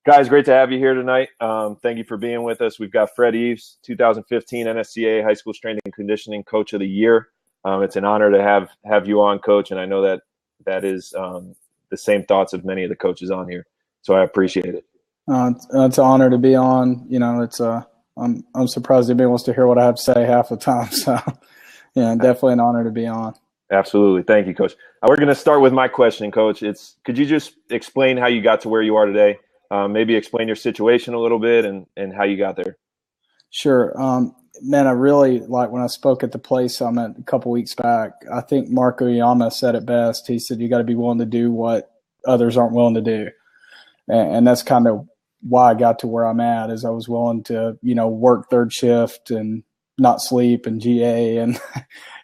Guys, great to have you here tonight. Thank you for being with us. We've got Fred Eaves, 2015 NSCA High School Strength and Conditioning Coach of the Year. It's an honor to have you on, Coach, and I know that is the same thoughts of many of the coaches on here. So I appreciate it. It's an honor to be on. I'm surprised anybody wants to hear what I have to say half the time. So, definitely an honor to be on. Absolutely. Thank you, Coach. We're going to start with my question, Coach. Could you just explain how you got to where you are today? Maybe explain your situation a little bit and how you got there. Sure. Man, I really like when I spoke at the Play Summit a couple weeks back, I think Mark Oyama said it best. He said, you got to be willing to do what others aren't willing to do. And that's kind of why I got to where I'm at, is I was willing to, work third shift and not sleep and GA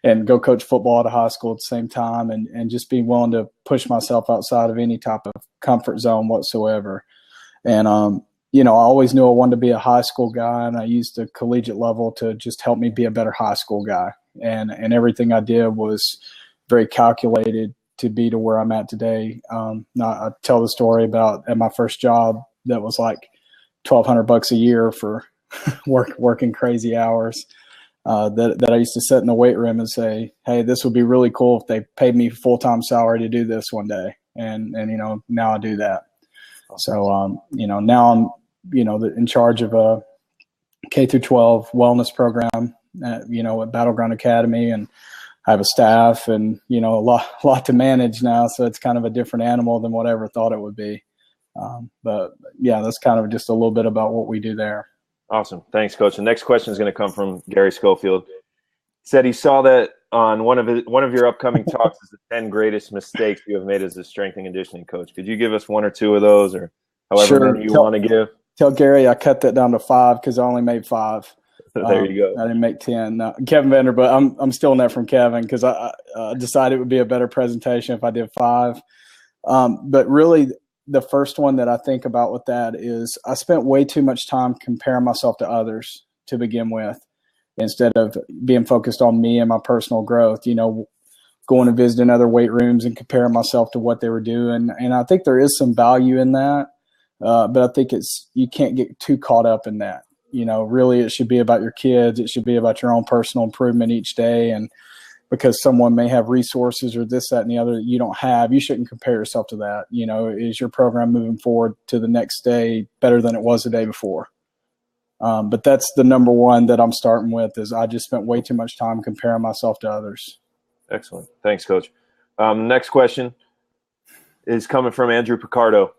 and go coach football at a high school at the same time and just be willing to push myself outside of any type of comfort zone whatsoever. And, I always knew I wanted to be a high school guy, and I used the collegiate level to just help me be a better high school guy. And everything I did was very calculated to be to where I'm at today. Now I tell the story about at my first job that was like $1,200 a year for working crazy hours. That I used to sit in the weight room and say, hey, this would be really cool if they paid me full-time salary to do this one day. And now I do that. So, now I'm, in charge of a K through 12 wellness program at Battleground Academy, and I have a staff and, a lot to manage now. So it's kind of a different animal than what I ever thought it would be. But yeah, that's kind of just a little bit about what we do there. Awesome. Thanks, Coach. The next question is going to come from Gary Schofield. He said he saw that on one of your upcoming talks is the 10 greatest mistakes you have made as a strength and conditioning coach. Could you give us one or two of those, or however many you want to give? Tell Gary I cut that down to 5 because I only made 5. There you go. I didn't make 10. No, Kevin Vanderbilt, I'm stealing that from Kevin because I decided it would be a better presentation if I did 5. But really, the first one that I think about with that is I spent way too much time comparing myself to others to begin with, instead of being focused on me and my personal growth, going and visiting other weight rooms and comparing myself to what they were doing. And I think there is some value in that. But I think you can't get too caught up in that. Really it should be about your kids. It should be about your own personal improvement each day. And because someone may have resources or this, that, and the other that you don't have, you shouldn't compare yourself to that. Is your program moving forward to the next day better than it was the day before? But that's the number one that I'm starting with, is I just spent way too much time comparing myself to others. Excellent. Thanks, Coach. Next question is coming from Andrew Picardo.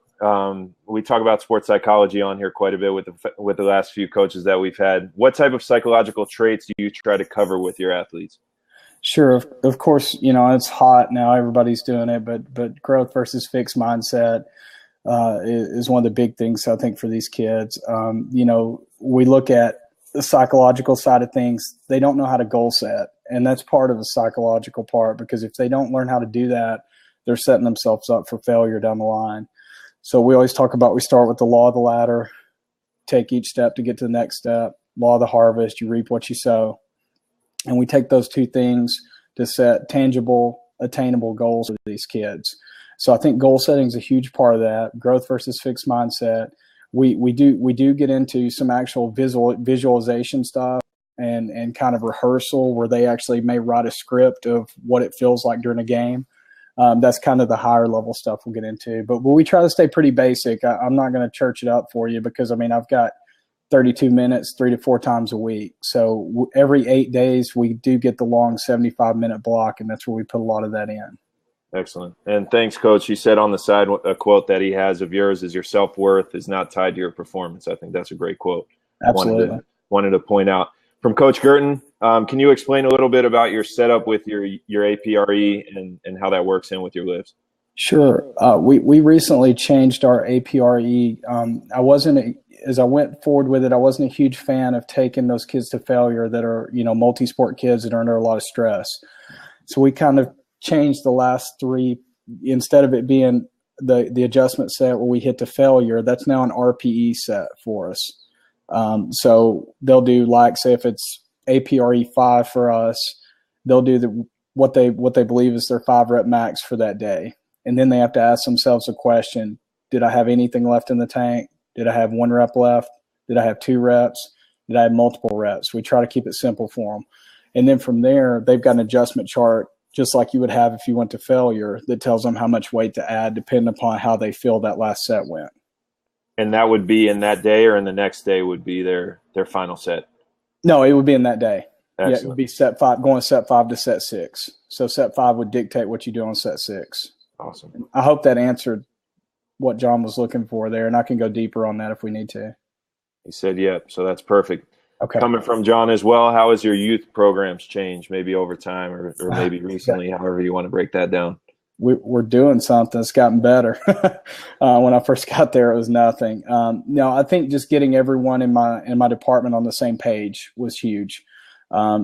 We talk about sports psychology on here quite a bit with the last few coaches that we've had. What type of psychological traits do you try to cover with your athletes? Sure. Of course, it's hot now. Everybody's doing it, but growth versus fixed mindset is one of the big things, I think, for these kids. We look at the psychological side of things. They don't know how to goal set, and that's part of the psychological part, because if they don't learn how to do that, they're setting themselves up for failure down the line. So we always talk about, we start with the law of the ladder, take each step to get to the next step. Law of the harvest, you reap what you sow. And we take those two things to set tangible, attainable goals for these kids. So I think goal setting is a huge part of that. Growth versus fixed mindset. We do get into some actual visualization stuff and kind of rehearsal, where they actually may write a script of what it feels like during a game. That's kind of the higher level stuff we'll get into. But we try to stay pretty basic. I'm not going to church it up for you, because, I've got 32 minutes 3 to 4 times a week. So every 8 days we do get the long 75-minute block, and that's where we put a lot of that in. Excellent. And thanks, Coach. You said on the side a quote that he has of yours is, your self-worth is not tied to your performance. I think that's a great quote. Absolutely. Wanted to point out. From Coach Girton, can you explain a little bit about your setup with your APRE and how that works in with your lifts? Sure. We recently changed our APRE. As I went forward with it, I wasn't a huge fan of taking those kids to failure that are, multi-sport kids that are under a lot of stress. So we kind of changed the last 3, instead of it being the adjustment set where we hit to failure, that's now an RPE set for us. So they'll do, like, say if it's APRE 5 for us, they'll do what they believe is their 5 rep max for that day. And then they have to ask themselves a question: did I have anything left in the tank? Did I have 1 rep left? Did I have 2 reps? Did I have multiple reps? We try to keep it simple for them. And then from there, they've got an adjustment chart, just like you would have if you went to failure, that tells them how much weight to add depending upon how they feel that last set went. And that would be in that day, or in the next day would be their final set? No, it would be in that day. Excellent. Yeah, it would be set 5, going set 5 to set 6. So set 5 would dictate what you do on set 6. Awesome. I hope that answered what John was looking for there, and I can go deeper on that if we need to. He said, yeah, so that's perfect. Okay. Coming from John as well, how has your youth programs changed, maybe over time or maybe recently, however you want to break that down? We're doing something. It's gotten better. When I first got there, it was nothing. No, I think just getting everyone in my department on the same page was huge.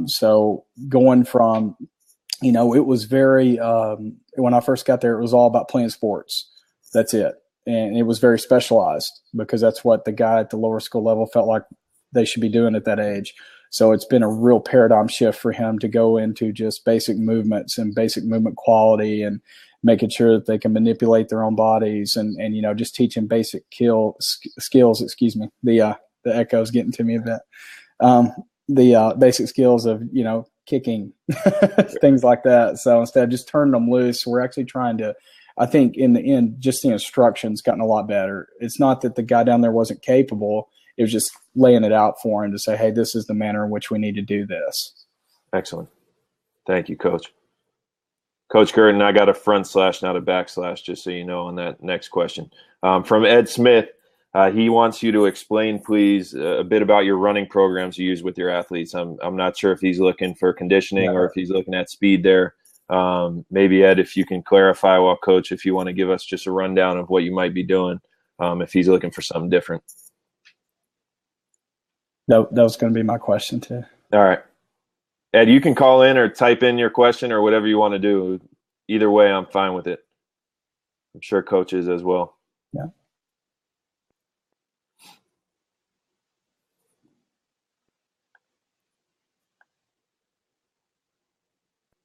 So going from, it was very, when I first got there, it was all about playing sports. That's it. And it was very specialized because that's what the guy at the lower school level felt like they should be doing at that age. So it's been a real paradigm shift for him to go into just basic movements and basic movement quality and making sure that they can manipulate their own bodies and just teaching basic skills. Excuse me. The echo is getting to me a bit. The basic skills of, kicking, things like that. So instead of just turning them loose, we're actually trying to, I think in the end, just the instruction's gotten a lot better. It's not that the guy down there wasn't capable. It was just laying it out for him to say, hey, this is the manner in which we need to do this. Excellent. Thank you, Coach. Coach Curtin, I got a front slash, not a backslash, just so you know, on that next question. From Ed Smith, he wants you to explain, please, a bit about your running programs you use with your athletes. I'm not sure if he's looking for conditioning or if he's looking at speed there. Maybe, Ed, if you can clarify, well, Coach, if you want to give us just a rundown of what you might be doing, if he's looking for something different. That was going to be my question too. All right. Ed, you can call in or type in your question or whatever you want to do. Either way, I'm fine with it. I'm sure Coach is as well. Yeah.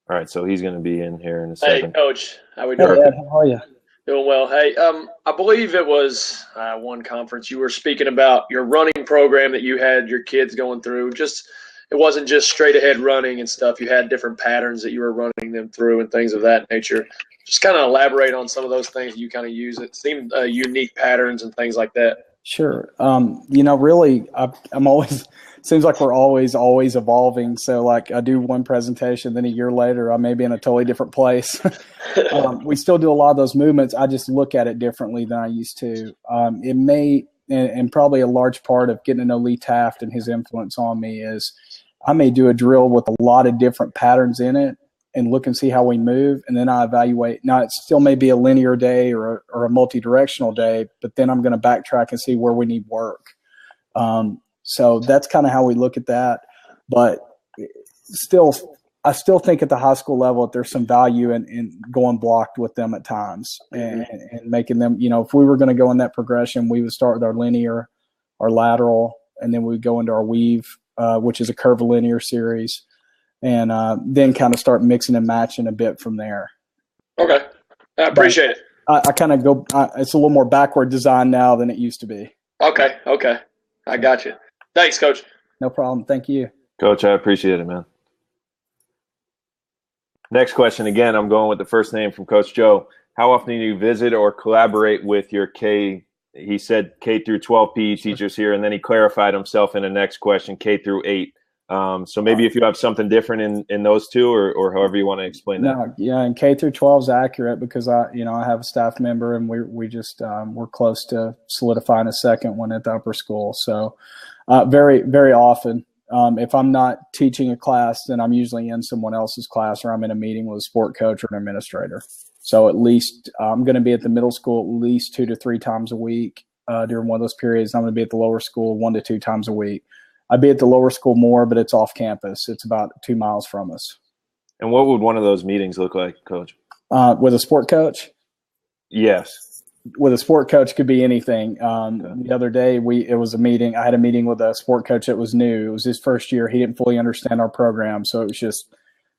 All right, so he's going to be in here in a second. Hey, Coach. How we doing? Hey, Ed, how are you? Doing well. Hey, I believe it was one conference you were speaking about your running program that you had your kids going through. It wasn't just straight ahead running and stuff. You had different patterns that you were running them through and things of that nature. Just kind of elaborate on some of those things you kind of use. It seemed unique patterns and things like that. Sure. Really, I'm always – seems like we're always evolving. So, like, I do one presentation, then a year later, I may be in a totally different place. We still do a lot of those movements. I just look at it differently than I used to. It may – and probably a large part of getting to know Lee Taft and his influence on me is I may do a drill with a lot of different patterns in it and look and see how we move, and then I evaluate. Now, it still may be a linear day or a multi-directional day, but then I'm going to backtrack and see where we need work. So that's kind of how we look at that. But I still think at the high school level that there's some value in going blocked with them at times and making them, if we were going to go in that progression, we would start with our linear, our lateral, and then we would go into our weave, which is a curvilinear series, and then kind of start mixing and matching a bit from there. Okay. I appreciate it. I kind of go it's a little more backward design now than it used to be. Okay. I got you. Thanks, Coach. No problem. Thank you. Coach, I appreciate it, man. Next question. Again, I'm going with the first name from Coach Joe. How often do you visit or collaborate with your he said K through 12 PE teachers here, and then he clarified himself in the next question, K through 8. So maybe if you have something different in those two or however you want to explain that. No, yeah, and K through 12 is accurate because I have a staff member and we just we're close to solidifying a second one at the upper school. So very, very often, if I'm not teaching a class, then I'm usually in someone else's class or I'm in a meeting with a sport coach or an administrator. So at least I'm going to be at the middle school at least 2 to 3 times a week during one of those periods. I'm going to be at the lower school 1 to 2 times a week. I'd be at the lower school more, but it's off campus. It's about 2 miles from us. And what would one of those meetings look like, Coach? With a sport coach? Yes. With a sport coach could be anything. The other day, it was a meeting. I had a meeting with a sport coach that was new. It was his first year. He didn't fully understand our program, so it was just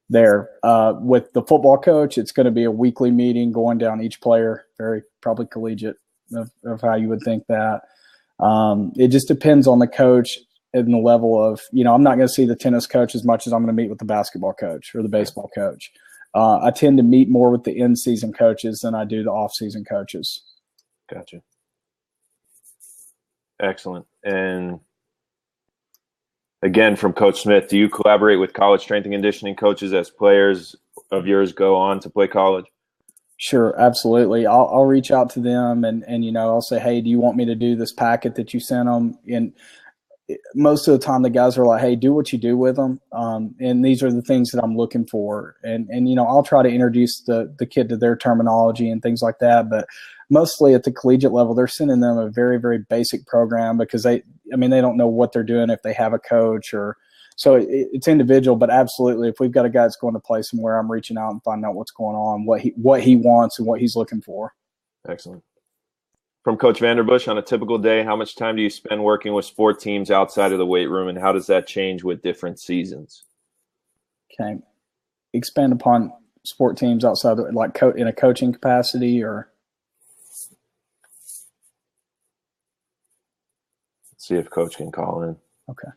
there. With the football coach, it's going to be a weekly meeting going down each player, very probably collegiate of how you would think that. It just depends on the coach and the level of, I'm not going to see the tennis coach as much as I'm going to meet with the basketball coach or the baseball coach. I tend to meet more with the in-season coaches than I do the off-season coaches. Gotcha. Excellent. And again, from Coach Smith, do you collaborate with college strength and conditioning coaches as players of yours go on to play college? Sure, absolutely. I'll reach out to them and I'll say, hey, do you want me to do this packet that you sent them? And most of the time the guys are like, hey, do what you do with them. And these are the things that I'm looking for. And I'll try to introduce the kid to their terminology and things like that. But mostly at the collegiate level, they're sending them a very, very basic program because they don't know what they're doing if they have a coach or so it's individual, but absolutely. If we've got a guy that's going to play somewhere, I'm reaching out and finding out what's going on, what he wants and what he's looking for. Excellent. From Coach Vanderbush, on a typical day, how much time do you spend working with sport teams outside of the weight room, and how does that change with different seasons? Okay. Expand upon sport teams outside, in a coaching capacity or? Let's see if Coach can call in. Okay.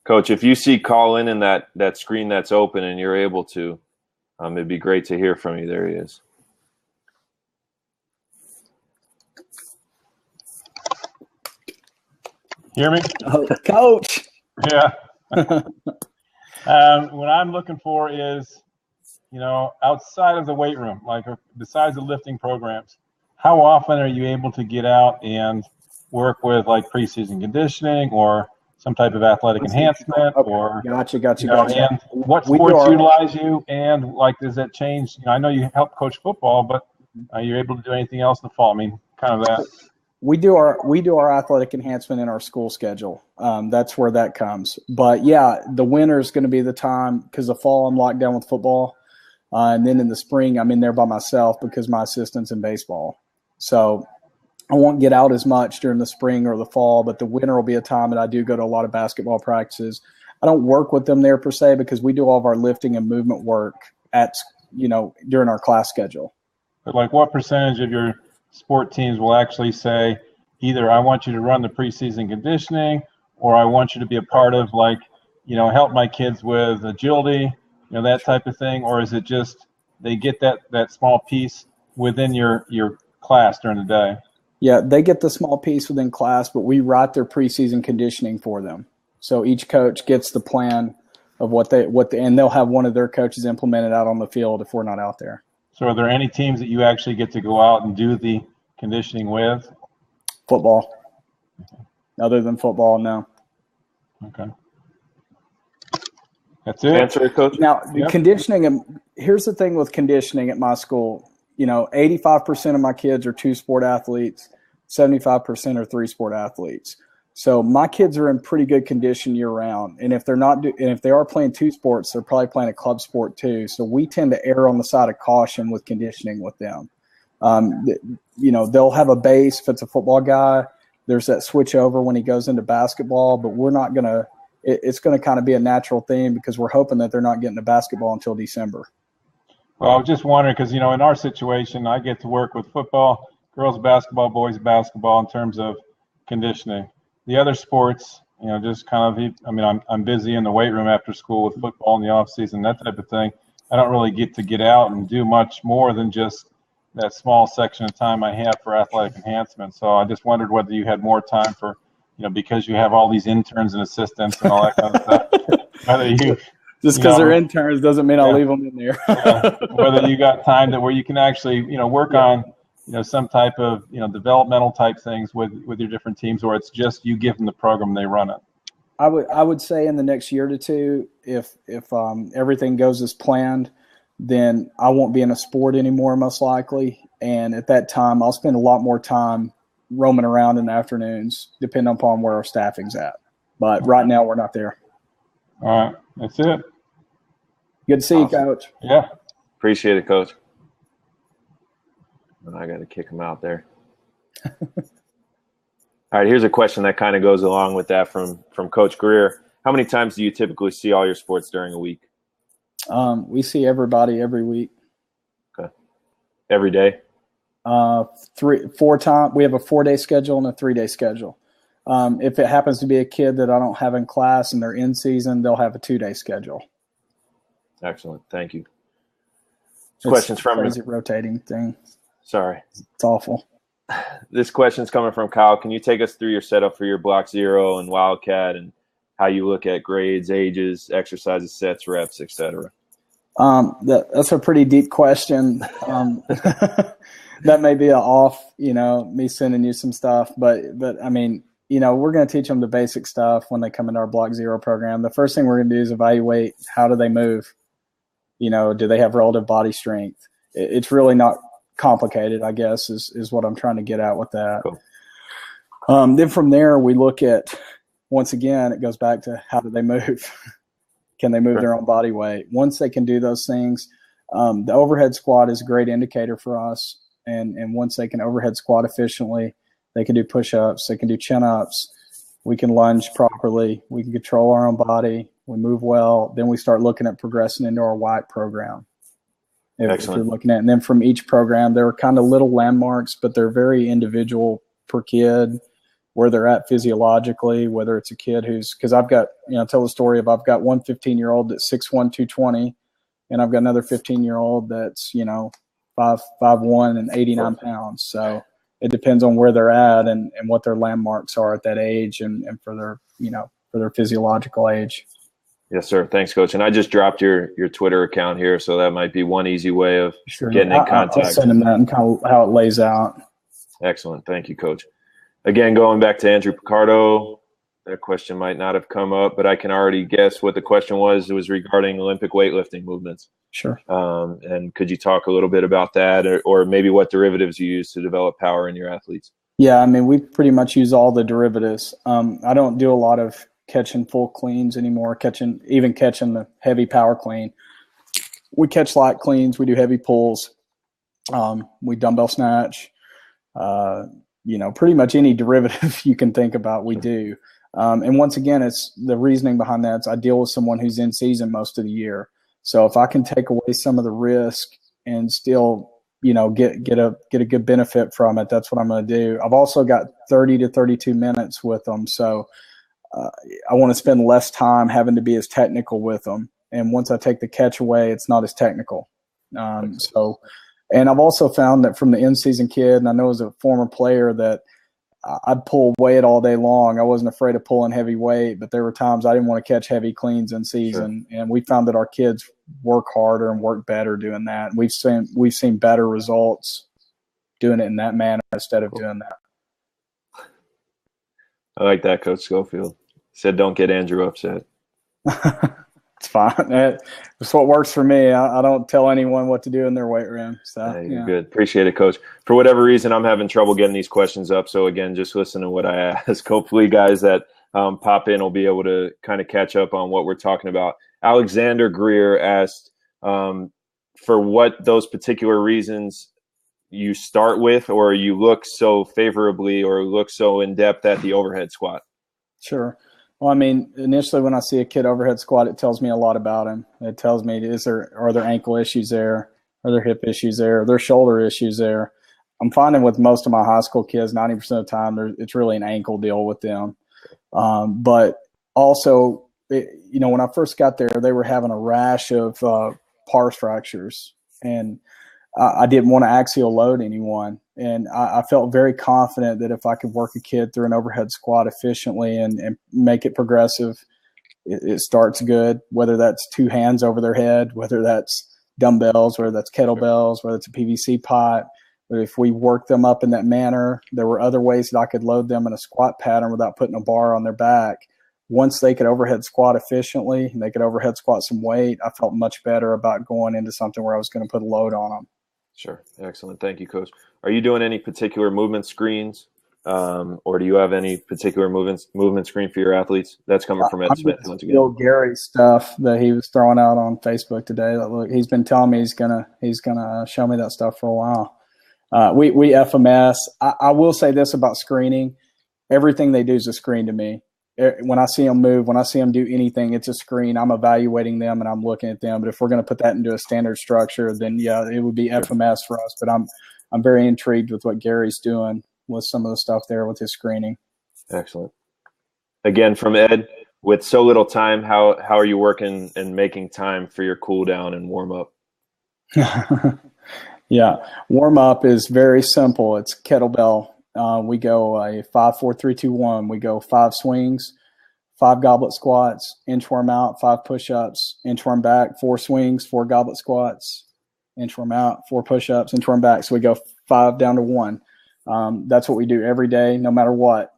Coach, if you see call in that screen that's open and you're able to, it'd be great to hear from you. There he is. Hear me? Oh, Coach. Yeah. What I'm looking for is, outside of the weight room, besides the lifting programs, how often are you able to get out and work with preseason conditioning or some type of athletic enhancement? Okay. Or Gotcha. And what sports utilize you, and does that change? I know you help coach football, but are you able to do anything else in the fall? Kind of that. We do our athletic enhancement in our school schedule. That's where that comes. But yeah, the winter is going to be the time because the fall I'm locked down with football, and then in the spring I'm in there by myself because my assistant's in baseball. So I won't get out as much during the spring or the fall, but the winter will be a time that I do go to a lot of basketball practices. I don't work with them there per se because we do all of our lifting and movement work during our class schedule. But what percentage of your sport teams will actually say either I want you to run the preseason conditioning or I want you to be a part of help my kids with agility, that type of thing? Or is it just they get that small piece within your class during the day? Yeah, they get the small piece within class, but we write their preseason conditioning for them. So each coach gets the plan of and they'll have one of their coaches implement it out on the field if we're not out there. So are there any teams that you actually get to go out and do the conditioning with? Football. Okay. Other than football, no. Okay. That's it. Answer it, Coach. Now, conditioning, here's the thing with conditioning at my school. 85% of my kids are 2-sport athletes, 75% are 3-sport athletes. So my kids are in pretty good condition year round. And if they are playing 2 sports, they're probably playing a club sport too. So we tend to err on the side of caution with conditioning with them. They'll have a base if it's a football guy. There's that switch over when he goes into basketball, but we're not going to – it's going to kind of be a natural thing because we're hoping that they're not getting to basketball until December. Well, I was just wondering because, in our situation, I get to work with football, girls basketball, boys basketball in terms of conditioning. The other sports, just kind of, I'm busy in the weight room after school with football in the off season, that type of thing. I don't really get out and do much more than just that small section of time I have for athletic enhancement. So I just wondered whether you had more time for, because you have all these interns and assistants and all that kind of stuff, whether you – just because they're interns doesn't mean I'll leave them in there. Whether you got time where you can actually, work on, some type of, developmental type things with your different teams, or it's just you give them the program, they run it. I would say in the next year to two, if everything goes as planned, then I won't be in a sport anymore, most likely. And at that time, I'll spend a lot more time roaming around in the afternoons, depending upon where our staffing's at. But right now, we're not there. All right. That's it. Good to see you, Coach. Yeah. Appreciate it, Coach. I got to kick him out there. All right, here's a question that kind of goes along with that from Coach Greer. How many times do you typically see all your sports during a week? We see everybody every week. Okay. Every day? We have a 4-day schedule and a 3-day schedule. If it happens to be a kid that I don't have in class and they're in season, they'll have a 2-day schedule. Excellent. Thank you. Questions from crazy rotating thing. Sorry. It's awful. This question's coming from Kyle. Can you take us through your setup for your Block Zero and Wildcat and how you look at grades, ages, exercises, sets, reps, etc.? That's a pretty deep question. That may be me sending you some stuff, but I mean, we're going to teach them the basic stuff when they come into our Block Zero program. The first thing we're going to do is evaluate how do they move. Do they have relative body strength? It's really not complicated, I guess, is what I'm trying to get at with that. Cool. Then from there, we look at, once again, it goes back to how do they move? Can they move their own body weight? Once they can do those things, the overhead squat is a great indicator for us. And once they can overhead squat efficiently, they can do push-ups, they can do chin-ups, we can lunge properly, we can control our own body, we move well, then we start looking at progressing into our white program. If you're looking at, and then from each program, there are kind of little landmarks, but they're very individual per kid, where they're at physiologically, whether it's a kid because I've got, tell the story of I've got one 15-year-old that's 6'1", 220, and I've got another 15-year-old that's, 5'1" and 89 pounds. So it depends on where they're at and what their landmarks are at that age and for their physiological age. Yes, sir. Thanks, Coach. And I just dropped your Twitter account here, so that might be one easy way of getting in contact. I'll send him that and kind of how it lays out. Excellent. Thank you, Coach. Again, going back to Andrew Picardo, that question might not have come up, but I can already guess what the question was. It was regarding Olympic weightlifting movements. Sure. And could you talk a little bit about that or maybe what derivatives you use to develop power in your athletes? Yeah, I mean, we pretty much use all the derivatives. I don't do a lot of catching full cleans anymore, catching the heavy power clean. We catch light cleans. We do heavy pulls. We dumbbell snatch. Pretty much any derivative you can think about, we do. And once again, it's the reasoning behind that. I deal with someone who's in season most of the year. So if I can take away some of the risk and still, get a good benefit from it, that's what I'm going to do. I've also got 30 to 32 minutes with them. So I want to spend less time having to be as technical with them. And once I take the catch away, it's not as technical. And I've also found that from the in-season kid, and I know as a former player that I'd pull weight all day long. I wasn't afraid of pulling heavy weight, but there were times I didn't want to catch heavy cleans in season. Sure. And we found that our kids work harder and work better doing that. We've seen better results doing it in that manner instead of doing that. I like that, Coach Schofield. Said don't get Andrew upset. It's fine. It's what works for me. I don't tell anyone what to do in their weight room. So you're good. Appreciate it, Coach. For whatever reason, I'm having trouble getting these questions up. So again, just listen to what I ask. Hopefully, guys that pop in will be able to kind of catch up on what we're talking about. Alexander Greer asked for what those particular reasons you start with, or you look so favorably or look so in depth at the overhead squat. Sure. Well, I mean, initially when I see a kid overhead squat, it tells me a lot about him. It tells me, are there ankle issues there? Are there hip issues there? Are there shoulder issues there? I'm finding with most of my high school kids, 90% of the time, it's really an ankle deal with them. But also, when I first got there, they were having a rash of pars fractures, and I didn't want to axial load anyone. And I felt very confident that if I could work a kid through an overhead squat efficiently and make it progressive, it starts good, whether that's 2 hands over their head, whether that's dumbbells, whether that's kettlebells, whether it's a PVC pot. But if we work them up in that manner, there were other ways that I could load them in a squat pattern without putting a bar on their back. Once they could overhead squat efficiently and they could overhead squat some weight, I felt much better about going into something where I was going to put a load on them. Sure. Excellent. Thank you, Coach. Are you doing any particular movement screens, or do you have any particular movement screen for your athletes? That's coming from Ed Smith once again. John Garrish stuff that he was throwing out on Facebook today. Look, he's been telling me he's gonna show me that stuff for a while. We FMS. I will say this about screening: everything they do is a screen to me. When I see them move, when I see them do anything, it's a screen. I'm evaluating them and I'm looking at them. But if we're going to put that into a standard structure, then yeah, it would be FMS for us. But I'm very intrigued with what Gary's doing with some of the stuff there with his screening. Excellent. Again, from Ed, with so little time, how are you working and making time for your cool down and warm up? Yeah, warm up is very simple. It's kettlebell. We go a 5-4-3-2-1. We go 5 swings, 5 goblet squats, inchworm out, 5 push-ups, inchworm back, 4 swings, 4 goblet squats, inchworm out, 4 push-ups, inchworm back. So we go 5 down to 1. That's what we do every day, no matter what.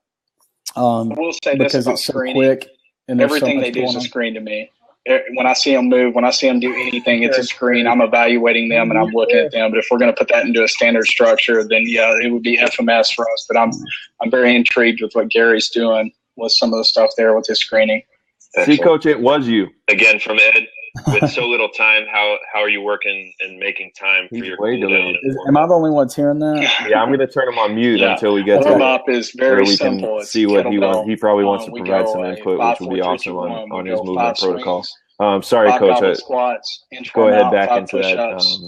I will say this because about it's so screening. Quick and Everything so they do is a screen to me. When I see them move, when I see them do anything, it's a screen. I'm evaluating them and I'm looking at them. But if we're going to put that into a standard structure, then yeah, it would be FMS for us. But I'm very intrigued with what Gary's doing with some of the stuff there with his screening. See, Coach, it was you. Again, from Ed, with so little time, how are you working and making time for your cool down? Am I the only one hearing that? Yeah, I'm going to turn him on mute until we get warm up is very we simple. Can see what he wants. He probably wants to provide some input, which would be awesome on his movement protocol. Sorry, Coach. Squats, go ahead back into that.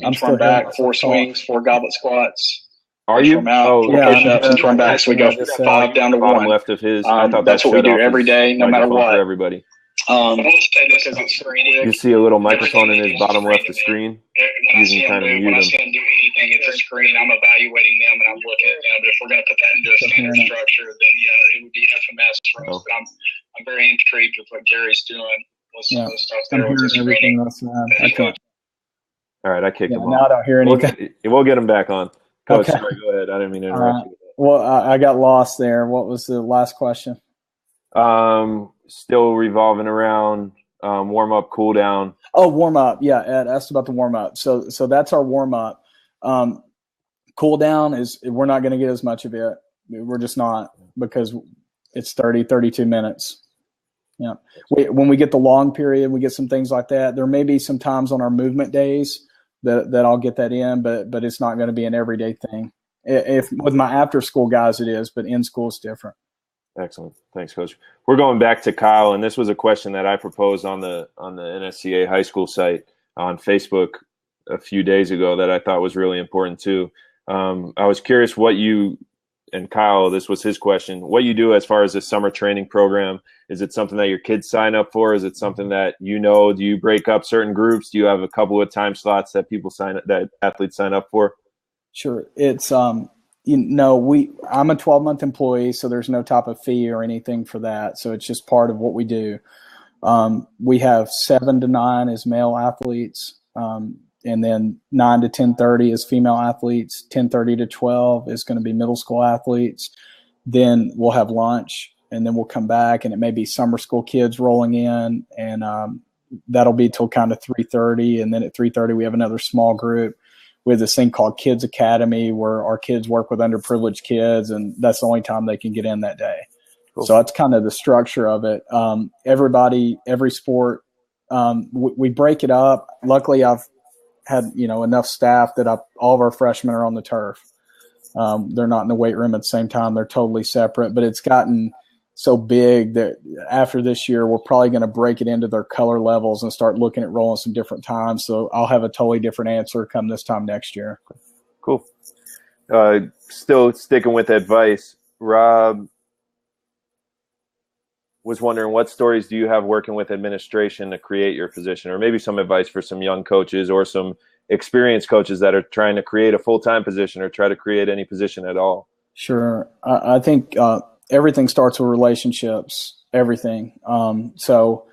I'm still back, 4 swings, 4 goblet squats. Are you? Oh, yeah. Push-ups, inchworm back. So we go 5 down to 1. Left of his. I thought that's what we do every day, no matter what. For everybody. You see a little microphone in his bottom left of screen. You can kind of mute when I him. see them do anything, it's a screen. I'm evaluating them and I'm looking at them. But if we're going to put that into a standard structure, then yeah, it would be FMS for us. But I'm very intrigued with what Gary's doing with some of the stuff there with his screening. All right, I kicked him off. Now I don't hear anything. We'll get him back on. Coach, sorry, go ahead. I didn't mean to interrupt you. Well, I got lost there. What was the last question? Still revolving around warm up, cool down. Oh, warm up. Yeah, Ed asked about the warm up. So that's our warm up. Cool down is we're not going to get as much of it. We're just not, because it's 32 minutes. Yeah. When we get the long period, we get some things like that. There may be some times on our movement days that I'll get that in, but it's not going to be an everyday thing. If with my after school guys it is, but in school it's different. Excellent. Thanks, Coach. We're going back to Kyle, and this was a question that I proposed on the NSCA high school site on Facebook a few days ago that I thought was really important too. I was curious what you, and Kyle, this was his question, what you do as far as the summer training program. Is it something that your kids sign up for? Is it something that do you break up certain groups? Do you have a couple of time slots that that athletes sign up for? Sure. It's I'm a 12-month employee, so there's no type of fee or anything for that. So it's just part of what we do. We have 7 to 9 as male athletes, and then 9 to 10:30 as female athletes. 10:30 to 12 is going to be middle school athletes. Then we'll have lunch, and then we'll come back, and it may be summer school kids rolling in, and that'll be till kind of 3:30, and then at 3:30 we have another small group. We have this thing called Kids Academy where our kids work with underprivileged kids, and that's the only time they can get in that day. Cool. So that's kind of the structure of it. Every sport, we break it up. Luckily, I've had enough staff that all of our freshmen are on the turf. They're not in the weight room at the same time. They're totally separate. But it's gotten so big that after this year, we're probably going to break it into their color levels and start looking at rolling some different times. So I'll have a totally different answer come this time next year. Cool. Still sticking with advice, Rob was wondering, what stories do you have working with administration to create your position, or maybe some advice for some young coaches or some experienced coaches that are trying to create a full-time position or try to create any position at all? Sure. I think everything starts with relationships, everything. So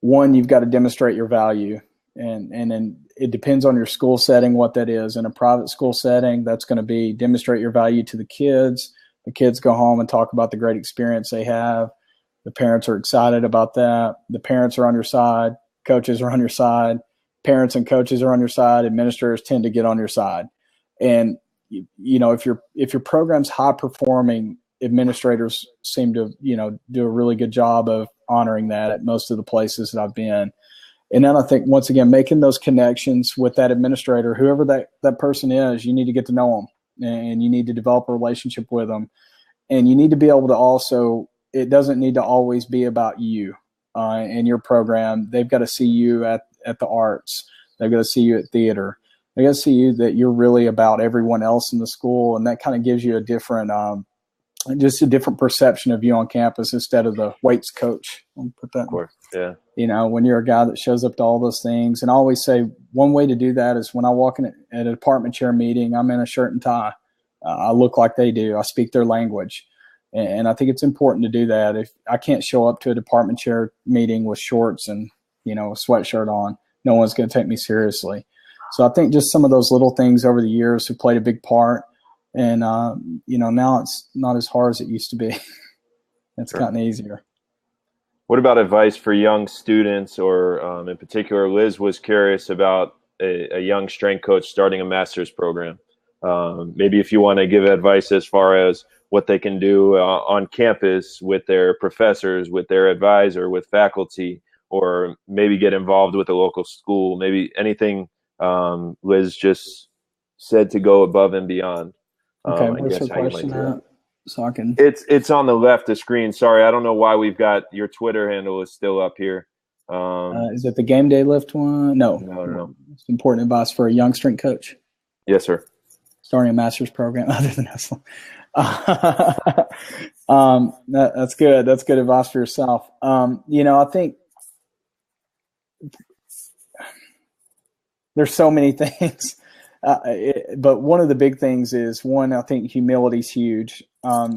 one, you've got to demonstrate your value, and then it depends on your school setting, what that is. In a private school setting, that's going to be demonstrate your value to the kids. The kids go home and talk about the great experience they have. The parents are excited about that. The parents are on your side. Coaches are on your side. Parents and coaches are on your side. Administrators tend to get on your side. And, if your program's high performing, administrators seem to, do a really good job of honoring that at most of the places that I've been. And then I think, once again, making those connections with that administrator, whoever that person is, you need to get to know them, and you need to develop a relationship with them. And you need to be able to also, it doesn't need to always be about you and your program. They've got to see you at the arts. They've got to see you at theater. I guess to you that you're really about everyone else in the school, and that kind of gives you a different, just a different perception of you on campus instead of the weights coach. I'll put that. Of course, yeah. You know, when you're a guy that shows up to all those things, and I always say one way to do that is when I walk in at a department chair meeting, I'm in a shirt and tie. I look like they do. I speak their language. And I think it's important to do that. If I can't show up to a department chair meeting with shorts and, you know, a sweatshirt on, no one's going to take me seriously. So I think just some of those little things over the years have played a big part. And, you know, now it's not as hard as it used to be. It's gotten easier. What about advice for young students, or in particular, Liz was curious about a young strength coach starting a master's program. Maybe if you want to give advice as far as what they can do on campus with their professors, with their advisor, with faculty, or maybe get involved with a local school, maybe anything Liz just said to go above and beyond. Okay, what's your question at? So I can. It's on the left of the screen. Sorry, I don't know why we've got your Twitter handle is still up here. Is it the game day lift one? No. It's important advice for a young strength coach. Yes, sir. Starting a master's program other than this one. That's good. That's good advice for yourself. You know, I think there's so many things, but one of the big things is, one, I think humility is huge. I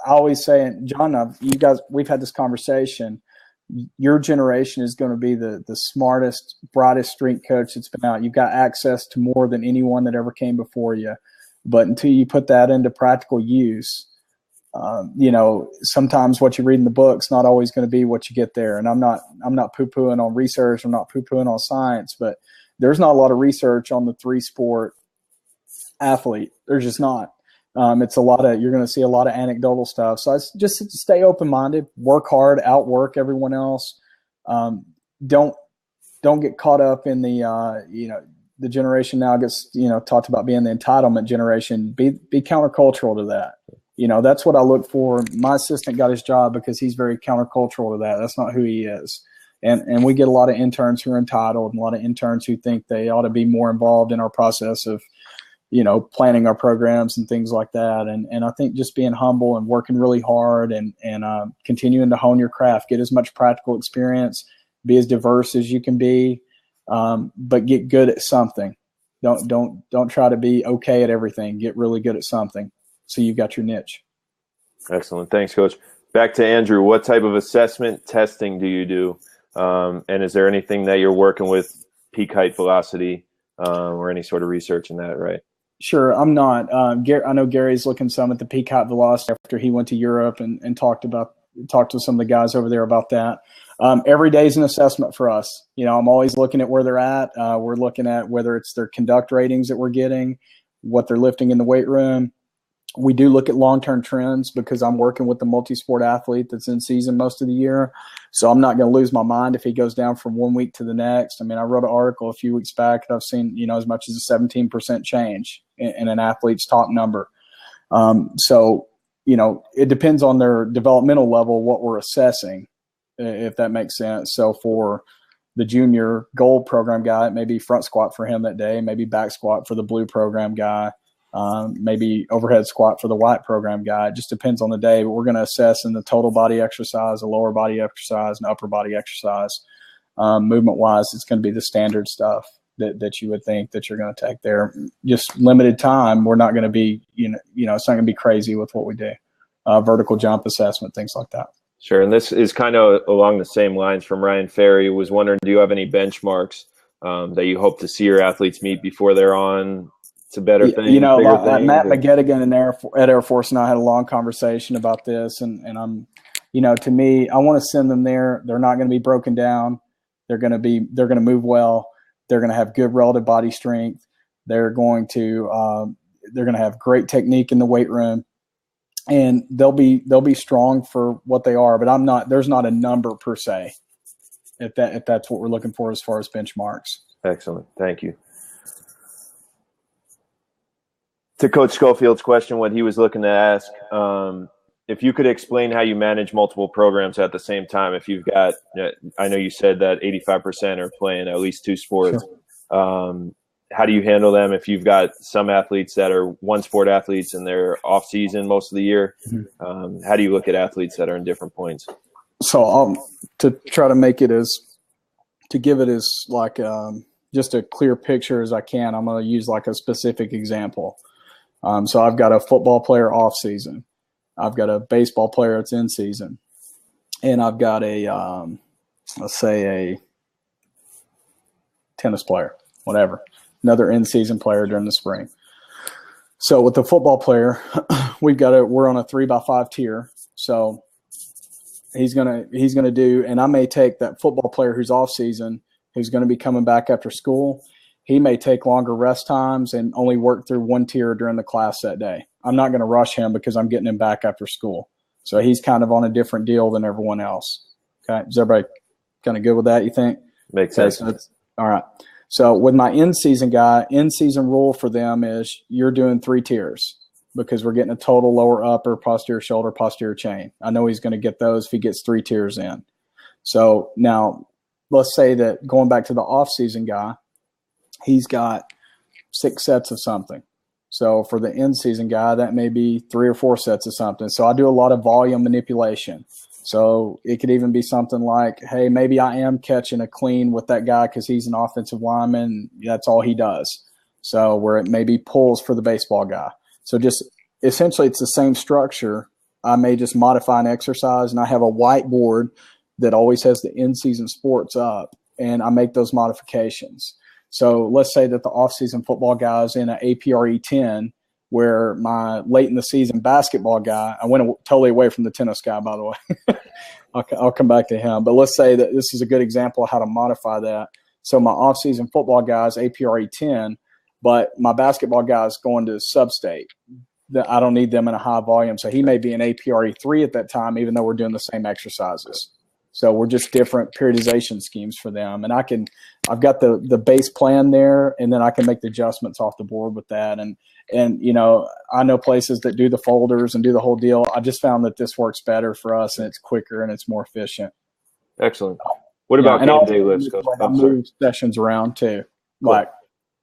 always say, and John, we've had this conversation. Your generation is going to be the smartest, brightest strength coach that's been out. You've got access to more than anyone that ever came before you. But until you put that into practical use, you know, sometimes what you read in the book's not always going to be what you get there. And I'm not poo-pooing on research. I'm not poo-pooing on science, but there's not a lot of research on the 3-sport athlete. There's just not. It's you're going to see a lot of anecdotal stuff. So it's just stay open-minded, work hard, outwork everyone else. Don't get caught up in the, you know, the generation now gets, you know, talked about being the entitlement generation. Be countercultural to that. You know, that's what I look for. My assistant got his job because he's very countercultural to that. That's not who he is. And we get a lot of interns who are entitled, and a lot of interns who think they ought to be more involved in our process of, you know, planning our programs and things like that. And I think just being humble and working really hard and continuing to hone your craft, get as much practical experience, be as diverse as you can be, but get good at something. Don't try to be okay at everything. Get really good at something so you've got your niche. Excellent. Thanks, Coach. Back to Andrew. What type of assessment testing do you do? And is there anything that you're working with peak height velocity or any sort of research in that, right? Sure. I'm not. I know Gary's looking some at the peak height velocity after he went to Europe and talked to some of the guys over there about that. Every day is an assessment for us. You know, I'm always looking at where they're at. We're looking at whether it's their conduct ratings that we're getting, what they're lifting in the weight room. We do look at long-term trends because I'm working with the multi-sport athlete that's in season most of the year. So I'm not going to lose my mind if he goes down from one week to the next. I mean, I wrote an article a few weeks back and I've seen, you know, as much as a 17% change in an athlete's top number. So, you know, it depends on their developmental level, what we're assessing, if that makes sense. So for the junior gold program guy, it may be front squat for him that day, maybe back squat for the blue program guy. Maybe overhead squat for the white program guy. It just depends on the day, but we're going to assess in the total body exercise, a lower body exercise, and upper body exercise. Movement wise, it's going to be the standard stuff that you would think that you're going to take there. Just limited time. We're not going to be, you know, it's not going to be crazy with what we do. Vertical jump assessment, things like that. Sure. And this is kind of along the same lines from Ryan Ferry. Was wondering, do you have any benchmarks that you hope to see your athletes meet before they're on to better things? You know, Matt McGettigan at Air Force and I had a long conversation about this, and I'm, you know, to me, I want to send them there. They're not going to be broken down. They're going to move well. They're going to have good relative body strength. They're going to have great technique in the weight room, and they'll be strong for what they are. But there's not a number per se if that's what we're looking for as far as benchmarks. Excellent. Thank you. To Coach Schofield's question, what he was looking to ask, if you could explain how you manage multiple programs at the same time. If you've got, I know you said that 85% are playing at least two sports. Sure. how do you handle them if you've got some athletes that are one sport athletes and they're off season most of the year? How do you look at athletes that are in different points? So to try to make it to give it as like just a clear picture as I can, I'm going to use like a specific example. So I've got a football player off season. I've got a baseball player that's in season. And I've got let's say a tennis player, whatever, another in-season player during the spring. So with the football player, we're on a 3x5 tier. So he's gonna do, and I may take that football player who's off season, who's going to be coming back after school. He may take longer rest times and only work through one tier during the class that day. I'm not going to rush him because I'm getting him back after school. So he's kind of on a different deal than everyone else. Okay, is everybody kind of good with that, you think? Makes sense. So all right. So with my in-season guy, in-season rule for them is you're doing 3 tiers because we're getting a total lower upper, posterior shoulder, posterior chain. I know he's going to get those if he gets 3 tiers in. So now let's say that going back to the off-season guy, he's got 6 sets of something. So for the in-season guy, that may be 3 or 4 sets of something. So I do a lot of volume manipulation. So it could even be something like, hey, maybe I am catching a clean with that guy because he's an offensive lineman. That's all he does. So where it maybe pulls for the baseball guy. So just essentially it's the same structure. I may just modify an exercise, and I have a whiteboard that always has the in-season sports up, and I make those modifications. So let's say that the off-season football guy is in an APRE 10, where my late in the season basketball guy, I went totally away from the tennis guy, by the way. I'll come back to him. But let's say that this is a good example of how to modify that. So my off-season football guy is APRE 10, but my basketball guy is going to sub-state. I don't need them in a high volume. So he may be an APRE 3 at that time, even though we're doing the same exercises. So we're just different periodization schemes for them. And I've got the base plan there, and then I can make the adjustments off the board with that. And I know places that do the folders and do the whole deal. I just found that this works better for us, and it's quicker and it's more efficient. Excellent. What about game day lifts? I move sessions around too. Cool.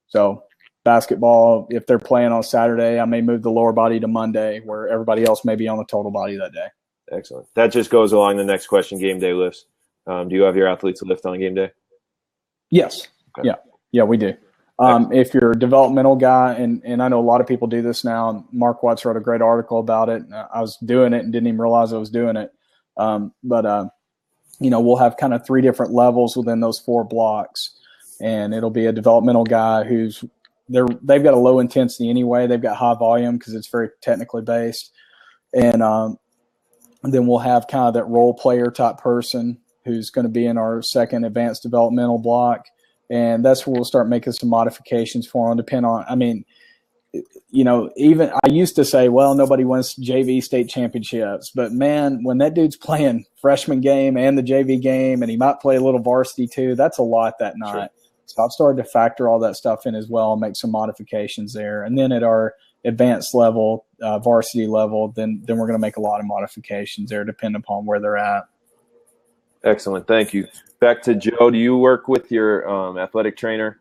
So basketball, if they're playing on Saturday, I may move the lower body to Monday, where everybody else may be on the total body that day. Excellent. That just goes along the next question, game day lifts. Do you have your athletes lift on game day? Yes. Okay. Yeah, we do. If you're a developmental guy, and I know a lot of people do this now, Mark Watts wrote a great article about it. I was doing it and didn't even realize I was doing it. But we'll have kind of 3 different levels within those 4 blocks, and it'll be a developmental guy they've got a low intensity anyway. They've got high volume because it's very technically based. And then we'll have kind of that role player type person who's going to be in our second advanced developmental block. And that's where we'll start making some modifications for them, depend on, even I used to say, well, nobody wins JV state championships, but man, when that dude's playing freshman game and the JV game, and he might play a little varsity too, that's a lot that night. Sure. So I've started to factor all that stuff in as well and make some modifications there. And then at our advanced level, varsity level, then we're going to make a lot of modifications there, depending upon where they're at. Excellent. Thank you. Back to Joe. Do you work with your athletic trainer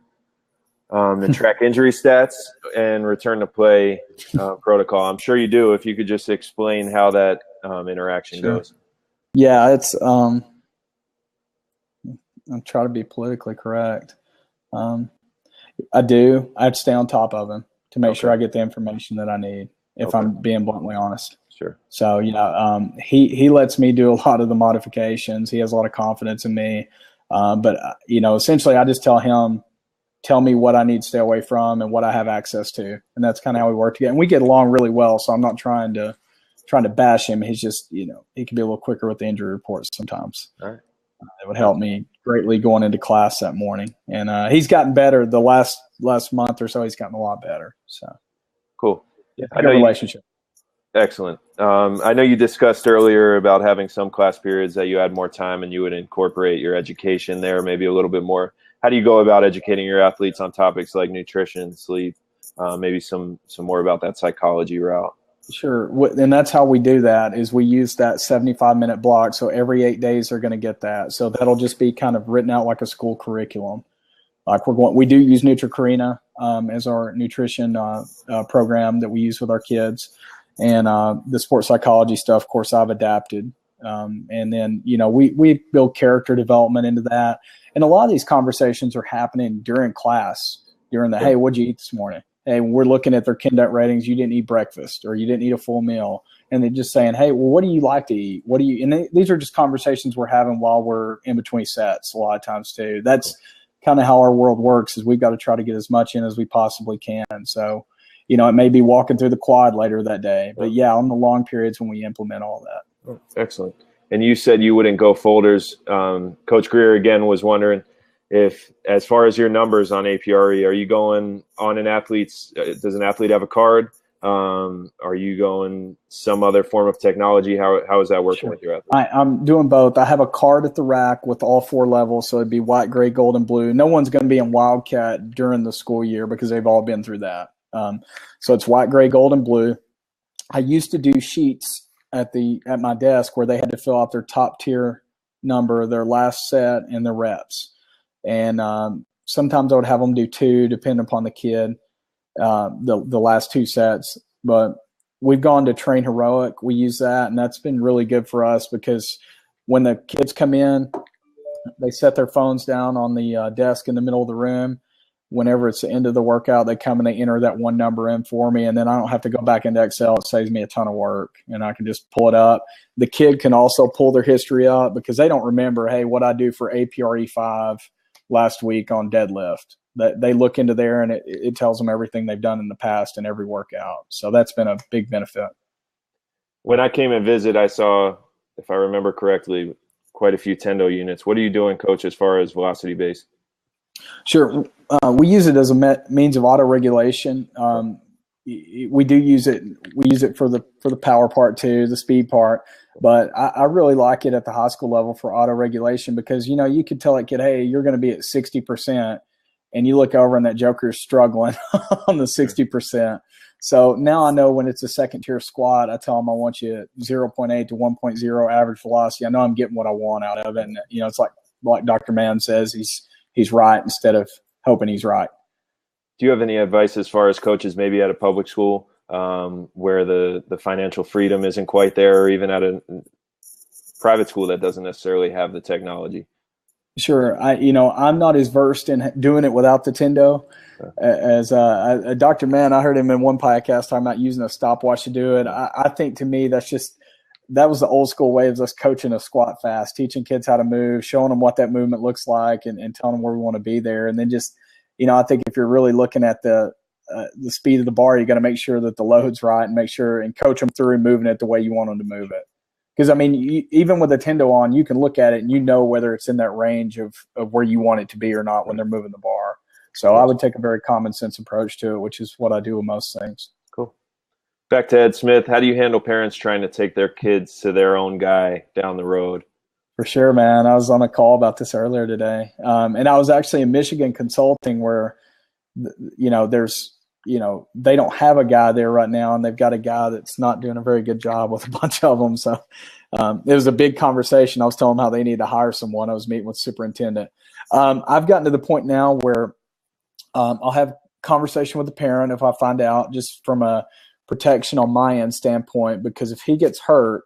and track injury stats and return to play protocol? I'm sure you do. If you could just explain how that interaction goes. Yeah, it's I'm trying to be politically correct. I do. I have to stay on top of him to make sure I get the information that I need, if I'm being bluntly honest. Sure. So, he lets me do a lot of the modifications. He has a lot of confidence in me. But essentially I just tell me what I need to stay away from and what I have access to. And that's kind of how we work together. And we get along really well. So I'm not trying to bash him. He's just, he can be a little quicker with the injury reports sometimes. All right. It would help me greatly going into class that morning. And he's gotten better the last month or so. He's gotten a lot better. So cool. Yeah, I know relationship. Excellent. I know you discussed earlier about having some class periods that you had more time and you would incorporate your education there maybe a little bit more. How do you go about educating your athletes on topics like nutrition, sleep, maybe some more about that psychology route? Sure. And that's how we do that is we use that 75-minute block. So every 8 days they're going to get that. So that'll just be kind of written out like a school curriculum. Like we do use Nutricarina. as our nutrition program that we use with our kids. And the sports psychology stuff, of course, I've adapted. And then, we build character development into that. And a lot of these conversations are happening during class, during the, hey, what'd you eat this morning? Hey, we're looking at their Kindet ratings. You didn't eat breakfast or you didn't eat a full meal. And they're just saying, hey, well, what do you like to eat? These are just conversations we're having while we're in between sets a lot of times too. That's kind of how our world works, is we've got to try to get as much in as we possibly can. So, it may be walking through the quad later that day, but yeah, on the long periods when we implement all that. Excellent. And you said you wouldn't go folders. Coach Greer again was wondering if, as far as your numbers on APRE, are you going on does an athlete have a card? Are you going some other form of technology? How is that working with your athletes? I'm doing both. I have a card at the rack with all 4 levels. So it'd be white, gray, gold, and blue. No one's going to be in Wildcat during the school year because they've all been through that. So it's white, gray, gold, and blue. I used to do sheets at my desk where they had to fill out their top tier number, their last set, and their reps. And sometimes I would have them do 2, depending upon the kid, the last 2 sets. But we've gone to Train Heroic. We use that, and that's been really good for us because when the kids come in, they set their phones down on the desk in the middle of the room. Whenever it's the end of the workout, they come and they enter that one number in for me, and then I don't have to go back into Excel. It saves me a ton of work, and I can just pull it up. The kid can also pull their history up because they don't remember, hey, what I do for APRE 5 last week on deadlift. That they look into there, and it tells them everything they've done in the past in every workout. So that's been a big benefit. When I came and visit, I saw, if I remember correctly, quite a few Tendo units. What are you doing, Coach, as far as velocity base? Sure. We use it as a means of auto regulation. We do use it. We use it for the power part too, the speed part. But I really like it at the high school level for auto regulation because you could tell that kid, hey, you're going to be at 60%, and you look over and that joker's struggling on the 60%. So now I know when it's a second tier squat, I tell them I want you at 0.8 to 1.0 average velocity. I know I'm getting what I want out of it. And it's like Dr. Mann says, he's right instead of hoping he's right. Do you have any advice as far as coaches maybe at a public school where the financial freedom isn't quite there, or even at a private school that doesn't necessarily have the technology? Sure. I'm not as versed in doing it without the Tendo as Dr. Mann. I heard him in one podcast talking about using a stopwatch to do it. I think to me, that was the old school way of us coaching a squat fast, teaching kids how to move, showing them what that movement looks like, and telling them where we want to be there. And then just, I think if you're really looking at the speed of the bar, you got to make sure that the load's right and coach them through moving it the way you want them to move it. Because, even with a Tendo on, you can look at it and whether it's in that range of where you want it to be or not when they're moving the bar. So I would take a very common sense approach to it, which is what I do with most things. Cool. Back to Ed Smith. How do you handle parents trying to take their kids to their own guy down the road? For sure, man. I was on a call about this earlier today. And I was actually in Michigan consulting where, there's, they don't have a guy there right now, and they've got a guy that's not doing a very good job with a bunch of them. So it was a big conversation. I was telling them how they need to hire someone. I was meeting with the superintendent. I've gotten to the point now where I'll have conversation with the parent if I find out, just from a protection on my end standpoint, because if he gets hurt,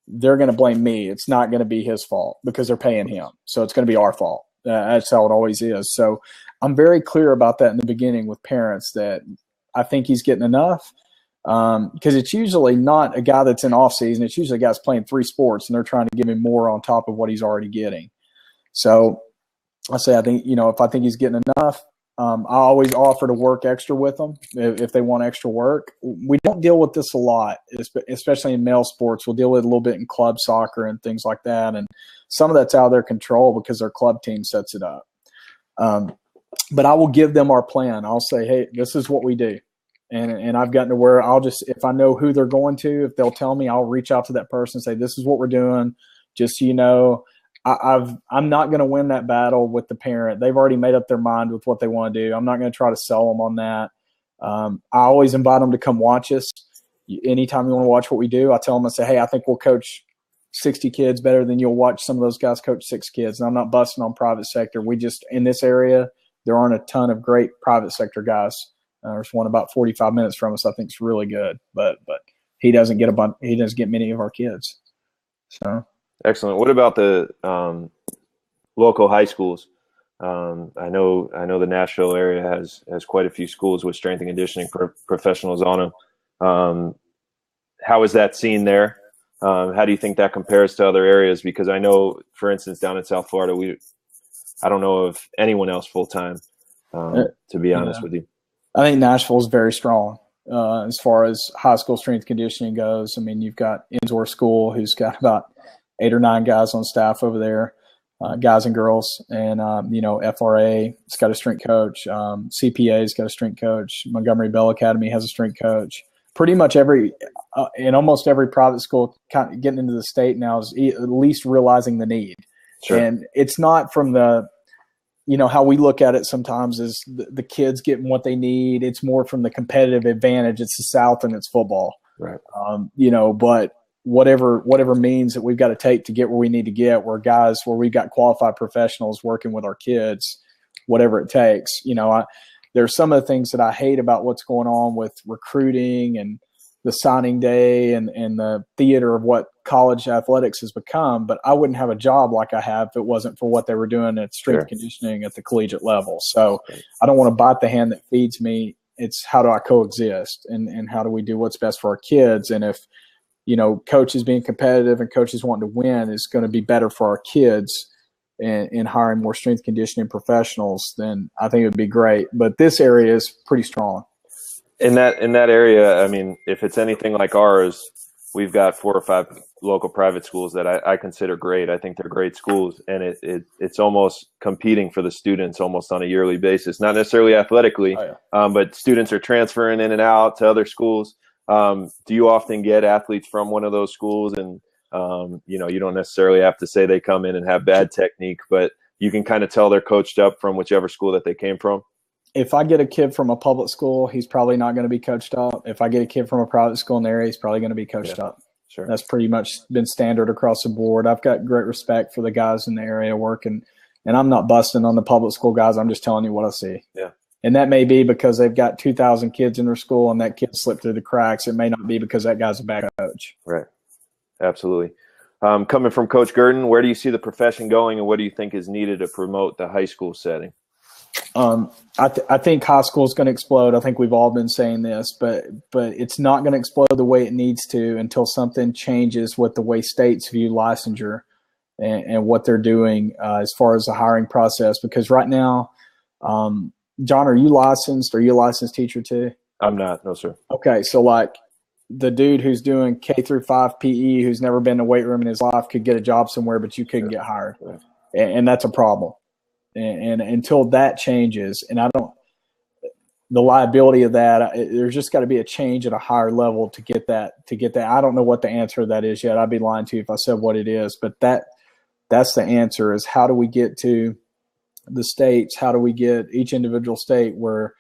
they're going to blame me. It's not going to be his fault because they're paying him. So it's going to be our fault. That's how it always is. So I'm very clear about that in the beginning with parents, that I think he's getting enough, because it's usually not a guy that's in off season. It's usually a guy that's playing 3 sports and they're trying to give him more on top of what he's already getting. So I say, I think, if I think he's getting enough, I always offer to work extra with them if they want extra work. We don't deal with this a lot, especially in male sports. We'll deal with it a little bit in club soccer and things like that. And some of that's out of their control because their club team sets it up. But I will give them our plan. I'll say, hey, this is what we do. And I've gotten to where I'll just, if I know who they're going to, if they'll tell me, I'll reach out to that person and say, this is what we're doing. Just so you know, I'm not going to win that battle with the parent. They've already made up their mind with what they want to do. I'm not going to try to sell them on that. I always invite them to come watch us. Anytime you want to watch what we do, I tell them, I say, hey, I think we'll coach 60 kids better than you'll watch some of those guys coach 6 kids. And I'm not busting on private sector. We just, in this area, there aren't a ton of great private sector guys. There's one about 45 minutes from us I think is really good, but he doesn't get many of our kids. So excellent. What about the local high schools? I know the Nashville area has quite a few schools with strength and conditioning professionals on them. How is that seen there? How do you think that compares to other areas? Because I know, for instance, down in South Florida, I don't know of anyone else full time. To be honest with you, I think Nashville is very strong as far as high school strength conditioning goes. I mean, you've got Ensor School, who's got about 8 or 9 guys on staff over there. Guys and girls, and FRA has got a strength coach. CPA's got a strength coach. Montgomery Bell Academy has a strength coach. Pretty much in almost every private school kind of getting into the state now is at least realizing the need. Sure. And it's not from how we look at it sometimes is the kids getting what they need. It's more from the competitive advantage. It's the South and it's football. Right. But whatever means that we've got to take to get where we need to get, where we've got qualified professionals working with our kids, whatever it takes. There's some of the things that I hate about what's going on with recruiting and the signing day and the theater of what college athletics has become, but I wouldn't have a job like I have if it wasn't for what they were doing at strength conditioning at the collegiate level. So I don't want to bite the hand that feeds me. It's how do I coexist and how do we do what's best for our kids? And if coaches being competitive and coaches wanting to win is going to be better for our kids and hiring more strength conditioning professionals, then I think it would be great. But this area is pretty strong. In that area, I mean, if it's anything like ours, we've got 4 or 5 local private schools that I consider great. I think they're great schools, and it's almost competing for the students almost on a yearly basis, not necessarily athletically, but students are transferring in and out to other schools. Do you often get athletes from one of those schools? And, you don't necessarily have to say they come in and have bad technique, but you can kind of tell they're coached up from whichever school that they came from. If I get a kid from a public school, he's probably not going to be coached up. If I get a kid from a private school in the area, he's probably going to be coached up. Sure. That's pretty much been standard across the board. I've got great respect for the guys in the area working, and I'm not busting on the public school guys. I'm just telling you what I see. Yeah. And that may be because they've got 2,000 kids in their school and that kid slipped through the cracks. It may not be because that guy's a bad coach. Right. Absolutely. Coming from Coach Gurdon, where do you see the profession going, and what do you think is needed to promote the high school setting? I think high school is going to explode. I think we've all been saying this, but it's not going to explode the way it needs to until something changes with the way states view licensure and what they're doing as far as the hiring process. Because right now, John, are you licensed? Are you a licensed teacher too? I'm not. No, sir. Okay. So like the dude who's doing K-5 PE, who's never been in a weight room in his life, could get a job somewhere, but you couldn't get hired. Right. And that's a problem. And until that changes, and the liability of that, there's just got to be a change at a higher level to get that. I don't know what the answer to that is yet. I'd be lying to you if I said what it is, but that's the answer is how do we get to the states? How do we get each individual state where,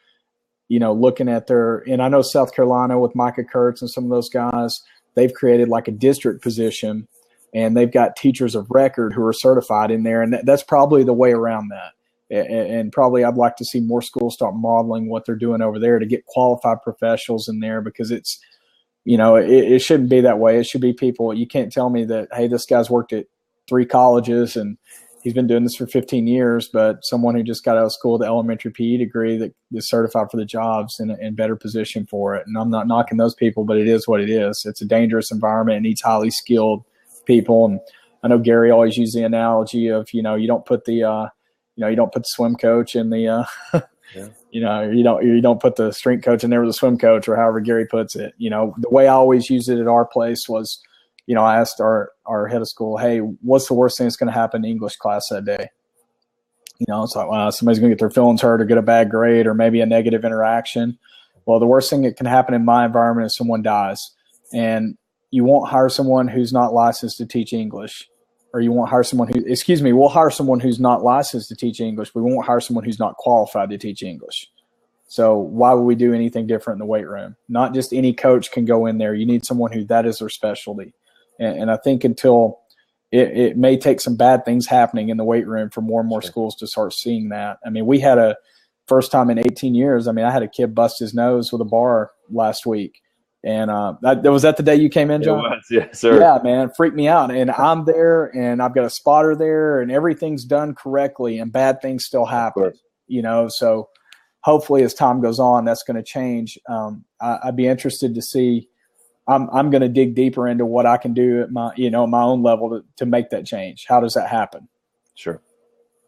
looking at and I know South Carolina with Micah Kurtz and some of those guys, they've created like a district position and they've got teachers of record who are certified in there. And that's probably the way around that. And probably I'd like to see more schools start modeling what they're doing over there to get qualified professionals in there, because it's, it shouldn't be that way. It should be people. You can't tell me that, hey, this guy's worked at 3 colleges and he's been doing this for 15 years, but someone who just got out of school with an elementary PE degree that is certified for the jobs in better position for it. And I'm not knocking those people, but it is what it is. It's a dangerous environment. It needs highly skilled people. And I know Gary always used the analogy of, you don't put the, you don't put the swim coach in the, you don't put the strength coach in there with the swim coach, or however Gary puts it. The way I always used it at our place was, I asked our head of school, hey, what's the worst thing that's going to happen in English class that day? It's like, wow, somebody's going to get their feelings hurt or get a bad grade or maybe a negative interaction. Well, the worst thing that can happen in my environment is someone dies. And you won't hire someone who's not licensed to teach English. Or you won't hire someone we'll hire someone who's not licensed to teach English. We won't hire someone who's not qualified to teach English. So why would we do anything different in the weight room? Not just any coach can go in there. You need someone who that is their specialty. And I think until it may take some bad things happening in the weight room for more and more schools to start seeing that. I mean, we had first time in 18 years. I mean, I had a kid bust his nose with a bar last week. And was that the day you came in, John? It was, yes, sir. Yeah, man, freaked me out. And I'm there, and I've got a spotter there, and everything's done correctly, and bad things still happen, So hopefully as time goes on, that's going to change. I'd be interested to see. I'm going to dig deeper into what I can do at my own level to make that change. How does that happen? Sure.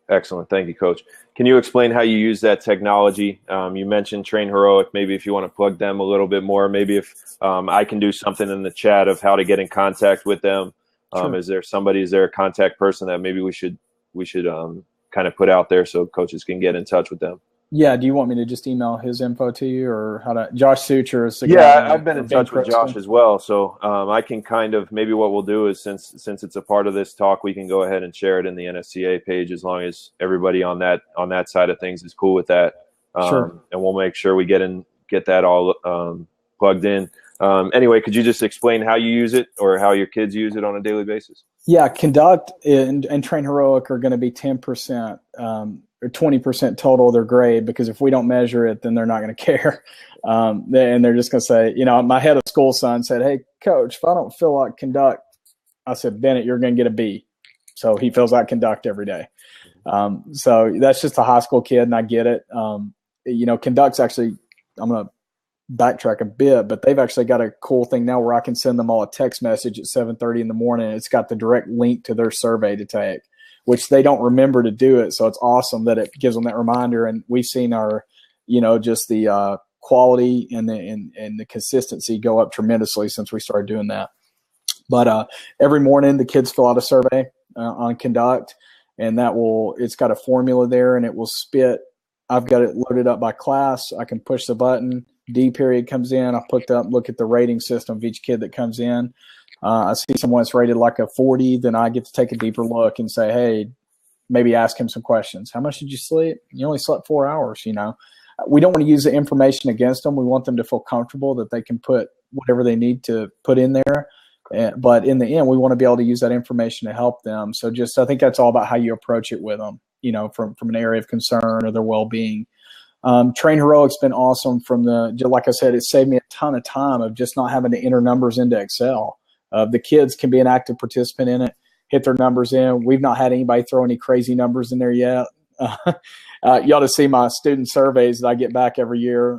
Excellent. Thank you, Coach. Can you explain how you use that technology? You mentioned Train Heroic. Maybe if you want to plug them a little bit more, maybe if I can do something in the chat of how to get in contact with them. Sure. Is there a contact person that maybe we should kind of put out there so coaches can get in touch with them? Yeah. Do you want me to just email his info to you, or how to? Josh Suture is the guy. Yeah, I've been in touch with Josh as well. So I can kind of, maybe what we'll do is since it's a part of this talk, we can go ahead and share it in the NSCA page as long as everybody on that side of things is cool with that. Sure. And we'll make sure we get that all plugged in. Anyway, could you just explain how you use it or how your kids use it on a daily basis? Yeah, Conduct and Train Heroic are going to be 10%. Or 20% total of their grade, because if we don't measure it, then they're not going to care. And they're just going to say, my head of school son said, "Hey, Coach, if I don't feel like Conduct," I said, "Bennett, you're going to get a B." So he feels like Conduct every day. So that's just a high school kid, and I get it. Conduct's actually, I'm going to backtrack a bit, but they've actually got a cool thing now where I can send them all a text message at 7:30 in the morning. It's got the direct link to their survey to take, which they don't remember to do it. So it's awesome that it gives them that reminder. And we've seen our, just the quality and the consistency go up tremendously since we started doing that. But every morning the kids fill out a survey on Conduct, and it's got a formula there, and it will spit. I've got it loaded up by class. I can push the button. D period comes in. I look at the rating system of each kid that comes in. I see someone that's rated like a 40, then I get to take a deeper look and say, hey, maybe ask him some questions. How much did you sleep? You only slept 4 hours, We don't want to use the information against them. We want them to feel comfortable that they can put whatever they need to put in there. But in the end, we want to be able to use that information to help them. So I think that's all about how you approach it with them, from an area of concern or their well-being. Train Heroic's been awesome like I said, it saved me a ton of time of just not having to enter numbers into Excel. The kids can be an active participant in it, hit their numbers in. We've not had anybody throw any crazy numbers in there yet. You ought to see my student surveys that I get back every year.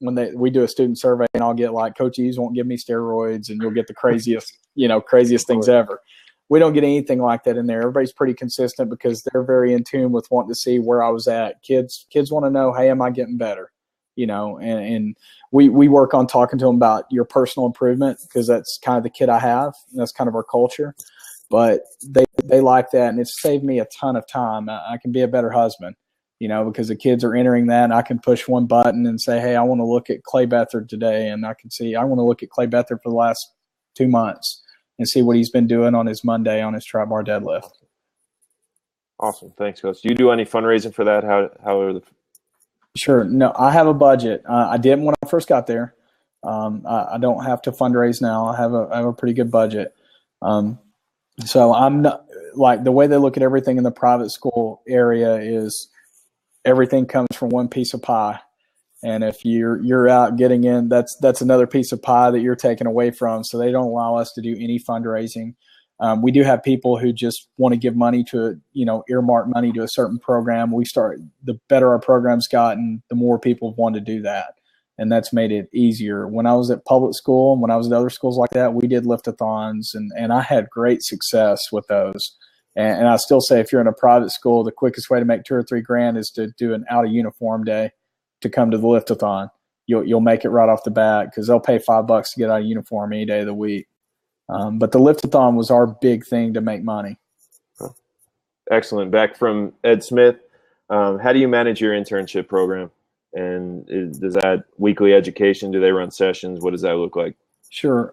When we do a student survey, and I'll get like, Coach Eaves won't give me steroids, and you'll get the craziest things ever. We don't get anything like that in there. Everybody's pretty consistent because they're very in tune with wanting to see where I was at. Kids want to know, hey, am I getting better? And we work on talking to them about your personal improvement, because that's kind of the kid I have. And that's kind of our culture. But they like that, and it's saved me a ton of time. I can be a better husband, because the kids are entering that, and I can push one button and say, hey, I want to look at Clay Beathard today, and I can see I want to look at Clay Beathard for the last 2 months and see what he's been doing on his Monday on his trap bar deadlift. Awesome. Thanks, Coach. Do you do any fundraising for that? How are the Sure. No, I have a budget. I didn't when I first got there. I don't have to fundraise now. I have a pretty good budget. So I'm not, like, the way they look at everything in the private school area is everything comes from one piece of pie. And if you're out getting in, that's another piece of pie that you're taking away from. So they don't allow us to do any fundraising. We do have people who just want to give money to, earmark money to a certain program. The better our program's gotten, the more people want to do that. And that's made it easier. When I was at public school and when I was at other schools like that, we did lift-a-thons, and I had great success with those. And I still say, if you're in a private school, the quickest way to make $2 or $3 grand is to do an out of uniform day to come to the lift-a-thon. You'll make it right off the bat, because they'll pay $5 to get out of uniform any day of the week. But the lift-a-thon was our big thing to make money. Excellent. Back from Ed Smith, how do you manage your internship program? And does that weekly education, do they run sessions? What does that look like? Sure.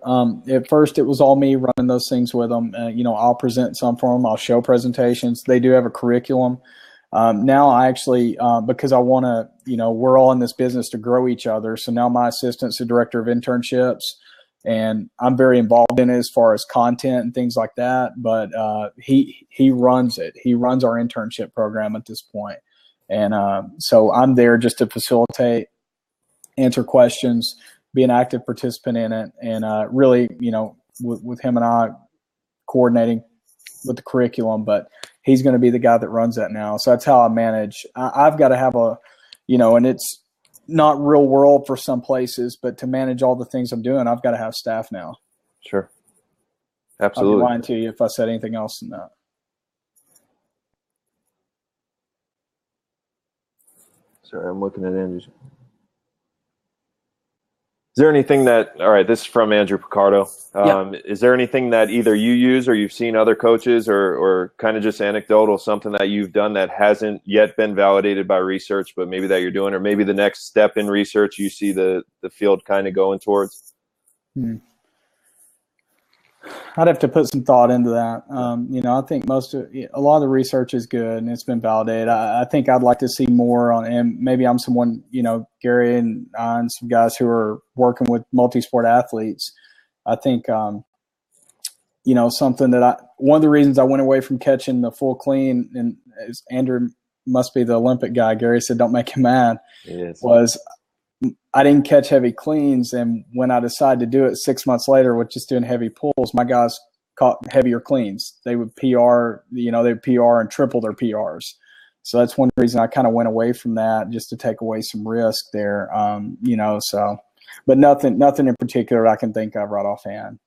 At first, it was all me running those things with them. I'll present some for them. I'll show presentations. They do have a curriculum. Now I actually, because I want to, we're all in this business to grow each other. So now my assistant's the director of internships, and I'm very involved in it as far as content and things like that. But he runs it. He runs our internship program at this point. And so I'm there just to facilitate, answer questions, be an active participant in it, and really, with him and I coordinating with the curriculum, but he's going to be the guy that runs that now. So that's how I manage. I've got to have and it's not real world for some places, but to manage all the things I'm doing, I've got to have staff now. Sure. Absolutely. I'll be lying to you if I said anything else than that. Sorry, I'm looking at Andrew's. Is there anything that, all right, this is from Andrew Picardo. Is there anything that either you use or you've seen other coaches or kind of just anecdotal, something that you've done that hasn't yet been validated by research, but maybe that you're doing, or maybe the next step in research you see the field kind of going towards? I'd have to put some thought into that. I think a lot of the research is good and it's been validated. I think I'd like to see more on, and maybe I'm someone, Gary and I and some guys who are working with multi-sport athletes. I think, something that one of the reasons I went away from catching the full clean, and is Andrew must be the Olympic guy. Gary said, don't make him mad, was I didn't catch heavy cleans, and when I decided to do it 6 months later with just doing heavy pulls, my guys caught heavier cleans. They would PR, they would PR and triple their PRs. So that's one reason I kind of went away from that, just to take away some risk there. But nothing in particular I can think of right offhand.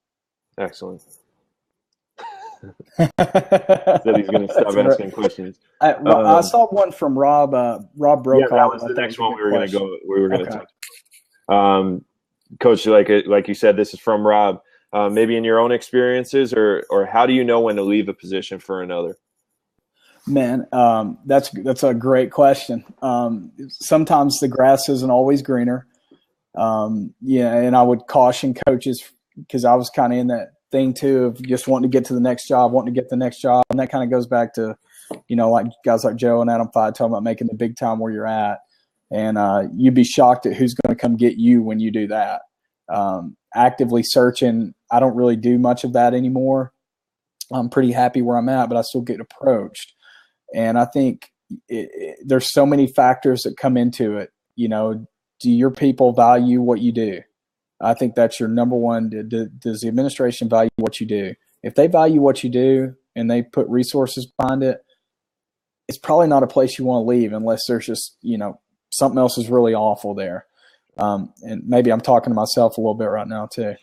Excellent. Said he's going to stop asking questions. I saw one from Rob Brokaw. Yeah, that was the next one we were going to go. We were going to touch. Coach, like you said, this is from Rob. Maybe in your own experiences, or how do you know when to leave a position for another? Man, that's a great question. Sometimes the grass isn't always greener. And I would caution coaches, because I was kind of in that thing too of just wanting to get to the next job, and that kind of goes back to, like guys like Joe and Adam Five talking about making the big time where you're at, and you'd be shocked at who's going to come get you when you do that. Actively searching, I don't really do much of that anymore. I'm pretty happy where I'm at, but I still get approached, and I think there's so many factors that come into it. Do your people value what you do? I think that's your number one. Does the administration value what you do? If they value what you do and they put resources behind it, it's probably not a place you want to leave unless there's just, something else is really awful there. And maybe I'm talking to myself a little bit right now too.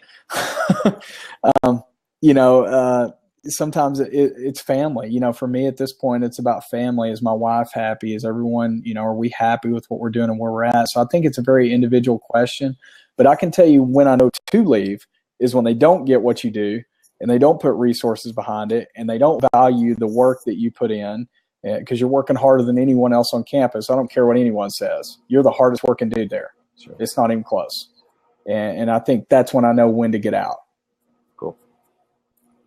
Sometimes it's family. For me at this point, it's about family. Is my wife happy? Is everyone, are we happy with what we're doing and where we're at? So I think it's a very individual question. But I can tell you when I know to leave is when they don't get what you do, and they don't put resources behind it, and they don't value the work that you put in, because you're working harder than anyone else on campus. I don't care what anyone says. You're the hardest working dude there. Sure. It's not even close. And I think that's when I know when to get out. Cool.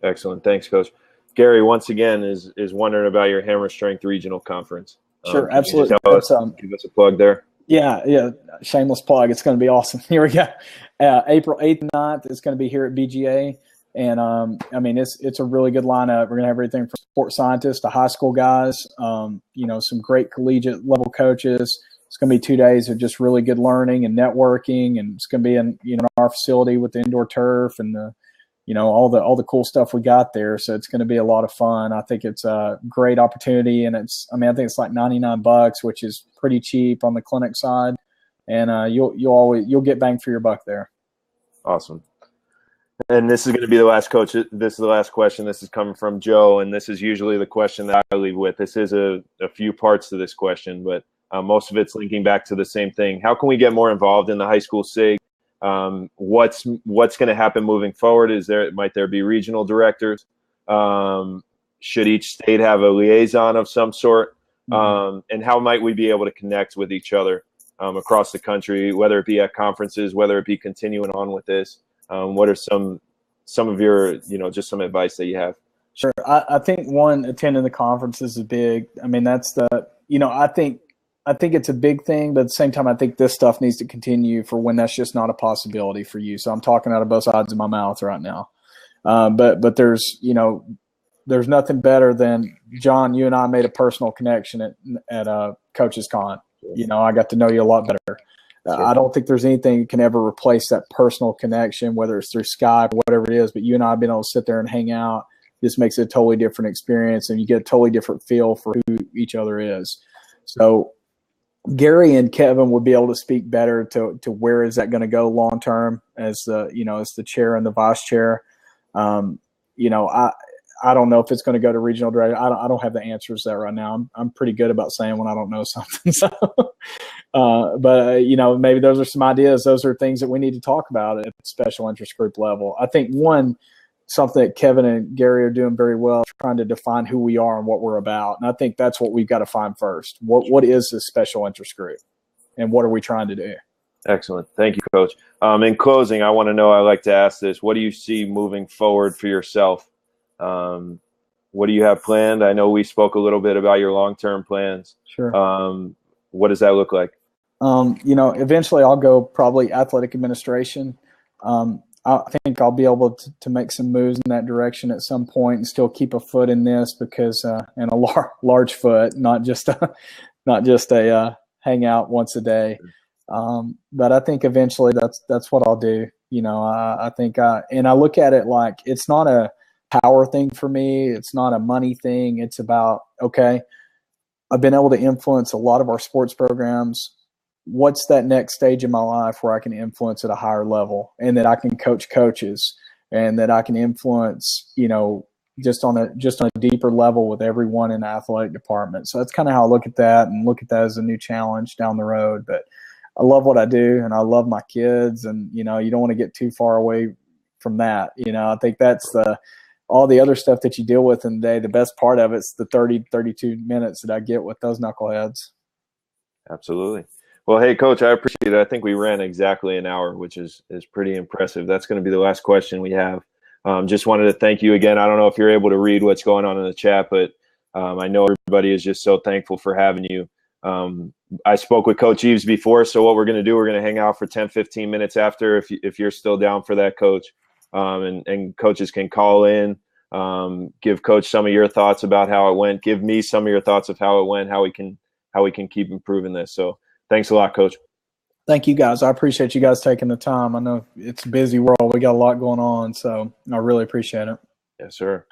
Excellent. Thanks, Coach. Gary, once again, is wondering about your Hammer Strength Regional Conference. Sure, absolutely. Give us a plug there. Yeah. Shameless plug. It's going to be awesome. Here we go. April 8th and 9th. It's going to be here at BGA. And, it's a really good lineup. We're going to have everything from sports scientists to high school guys, some great collegiate level coaches. It's going to be 2 days of just really good learning and networking. And it's going to be in our facility with the indoor turf and all the cool stuff we got there. So it's going to be a lot of fun. I think it's a great opportunity, and I think it's like $99, which is pretty cheap on the clinic side, and you'll get bang for your buck there. Awesome. And this is going to be the last, Coach. This is the last question. This is coming from Joe, and this is usually the question that I leave with. This is a few parts to this question, but most of it's linking back to the same thing. How can we get more involved in the high school SIG? What's going to happen moving forward? Might there be regional directors? Should each state have a liaison of some sort? And how might we be able to connect with each other across the country, whether it be at conferences, whether it be continuing on with this? What are some of your, just some advice that you have? Sure. I think attending the conferences is big. I think it's a big thing, but at the same time, I think this stuff needs to continue for when that's just not a possibility for you. So I'm talking out of both sides of my mouth right now. But there's nothing better than, John, you and I made a personal connection at Coach's Con. I got to know you a lot better. I don't think there's anything that can ever replace that personal connection, whether it's through Skype or whatever it is. But you and I have been able to sit there and hang out. This makes it a totally different experience, and you get a totally different feel for who each other is. So Gary and Kevin would be able to speak better to where is that going to go long term as the chair and the vice chair. I don't know if it's going to go to regional director. I don't have the answers to that right now. I'm pretty good about saying when I don't know something. So, but maybe those are some ideas. Those are things that we need to talk about at the special interest group level. I think something that Kevin and Gary are doing very well, trying to define who we are and what we're about. And I think that's what we've got to find first. What is this special interest group, and what are we trying to do? Excellent. Thank you, Coach. In closing, I want to know, I like to ask this, what do you see moving forward for yourself? What do you have planned? I know we spoke a little bit about your long-term plans. Sure. What does that look like? Eventually I'll go probably athletic administration. I think I'll be able to make some moves in that direction at some point and still keep a foot in this because, and a large foot, not just a hangout once a day. But I think eventually that's what I'll do. I think and I look at it like it's not a power thing for me. It's not a money thing. It's about, okay, I've been able to influence a lot of our sports programs. What's that next stage in my life where I can influence at a higher level, and that I can coach coaches, and that I can influence, just on a deeper level with everyone in the athletic department. So that's kind of how I look at that, and look at that as a new challenge down the road. But I love what I do, and I love my kids, and, you don't want to get too far away from that. I think that's all the other stuff that you deal with in the day. The best part of it's the 32 minutes that I get with those knuckleheads. Absolutely. Well, hey, Coach, I appreciate it. I think we ran exactly an hour, which is pretty impressive. That's going to be the last question we have. Just wanted to thank you again. I don't know if you're able to read what's going on in the chat, but I know everybody is just so thankful for having you. I spoke with Coach Eaves before, so what we're going to do, we're going to hang out for 10, 15 minutes after if you're still down for that, Coach. And coaches can call in, give Coach some of your thoughts about how it went, give me some of your thoughts of how it went, how we can keep improving this. So thanks a lot, Coach. Thank you, guys. I appreciate you guys taking the time. I know it's a busy world. We got a lot going on, so I really appreciate it. Yes, sir.